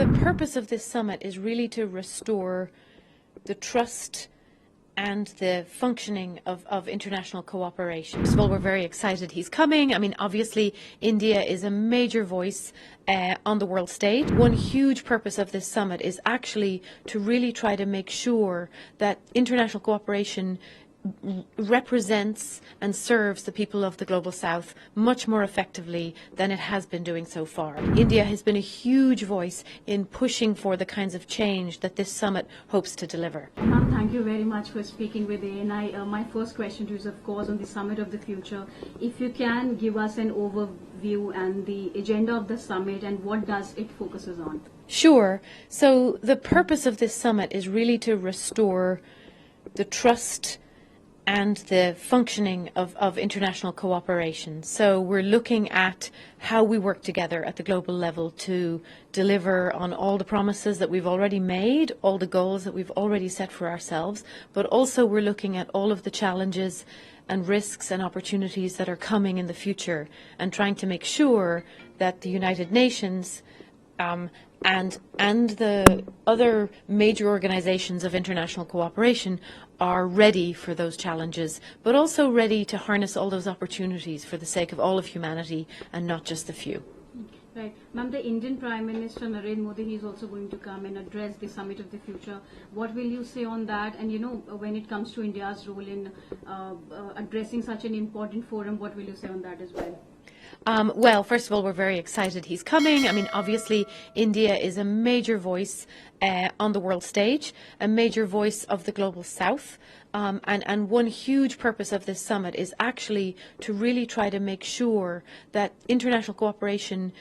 purpose of this summit is really to restore the trust and the functioning of international cooperation. First of all, we're very excited he's coming. I mean, obviously, India is a major voice on the world stage. One huge purpose of this summit is actually to really try to make sure that international cooperation represents and serves the people of the Global South much more effectively than it has been doing so far. India has been a huge voice in pushing for the kinds of change that this summit hopes to deliver. Ma'am, thank you very much for speaking with ANI. My first question to you is, of course, on the Summit of the Future. If you can give us an overview and the agenda of the summit and what does it focuses on? Sure. So the purpose of this summit is really to restore the trust and the functioning of international cooperation. So we're looking at how we work together at the global level to deliver on all the promises that we've already made, all the goals that we've already set for ourselves, but also we're looking at all of the challenges and risks and opportunities that are coming in the future and trying to make sure that the United Nations and the other major organizations of international cooperation are ready for those challenges, but also ready to harness all those opportunities for the sake of all of humanity and not just the few. Right. Ma'am, the Indian Prime Minister Narendra Modi, he's also going to come and address the Summit of the Future. What will you say on that? And, you know, when it comes to India's role in addressing such an important forum, what will you say on that as well? Well, first of all, we're very excited he's coming. I mean, obviously, India is a major voice on the world stage, a major voice of the Global South. And one huge purpose of this summit is actually to really try to make sure that international cooperation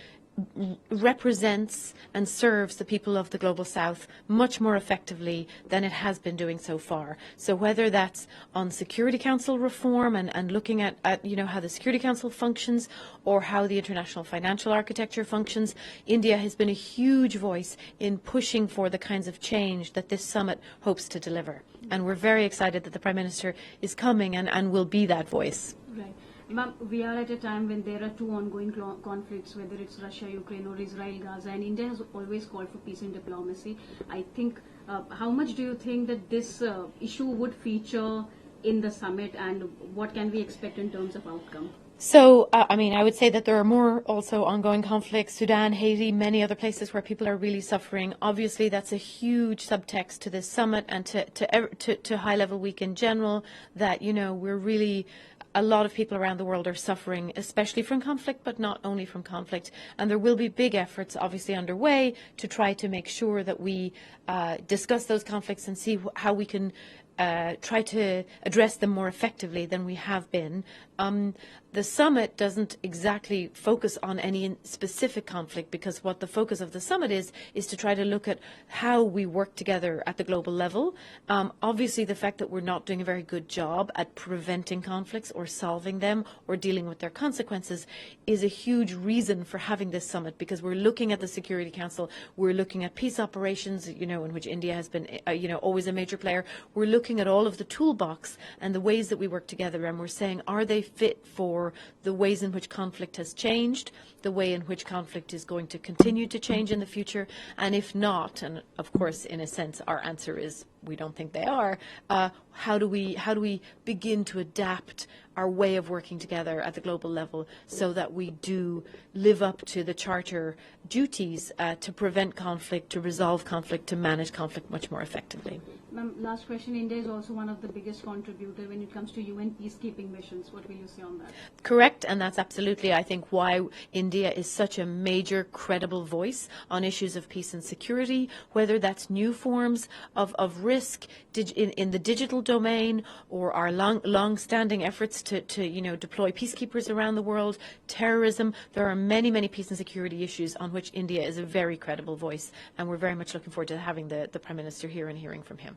represents and serves the people of the Global South much more effectively than it has been doing so far. So whether that's on Security Council reform and looking at you know, how the Security Council functions or how the international financial architecture functions, India has been a huge voice in pushing for the kinds of change that this summit hopes to deliver. And we're very excited that the Prime Minister is coming and will be that voice. Right. Ma'am, we are at a time when there are two ongoing conflicts, whether it's Russia, Ukraine or Israel, Gaza, and India has always called for peace and diplomacy. I think, how much do you think that this issue would feature in the summit, and what can we expect in terms of outcome? So, I mean, I would say that there are more also ongoing conflicts, Sudan, Haiti, many other places where people are really suffering. Obviously, that's a huge subtext to this summit and to High Level Week in general, that, you know, we're really, a lot of people around the world are suffering, especially from conflict, but not only from conflict. And there will be big efforts obviously underway to try to make sure that we discuss those conflicts and see how we can try to address them more effectively than we have been. The summit doesn't exactly focus on any specific conflict, because what the focus of the summit is to try to look at how we work together at the global level. Obviously, the fact that we're not doing a very good job at preventing conflicts or solving them or dealing with their consequences is a huge reason for having this summit, because we're looking at the Security Council, we're looking at peace operations, you know, in which India has been, you know, always a major player. We're looking at all of the toolbox and the ways that we work together, and we're saying, are they fit for the ways in which conflict has changed, the way in which conflict is going to continue to change in the future, and if not, and of course, in a sense, our answer is we don't think they are, how do we begin to adapt our way of working together at the global level so that we do live up to the Charter duties to prevent conflict, to resolve conflict, to manage conflict much more effectively. Ma'am, last question. India is also one of the biggest contributors when it comes to UN peacekeeping missions. What will you say on that? Correct, and that's absolutely, I think, why India is such a major, credible voice on issues of peace and security, whether that's new forms of risk in the digital domain or our long-standing efforts to you know, deploy peacekeepers around the world, terrorism. There are many, many peace and security issues on which India is a very credible voice, and we're very much looking forward to having the Prime Minister here and hearing from him.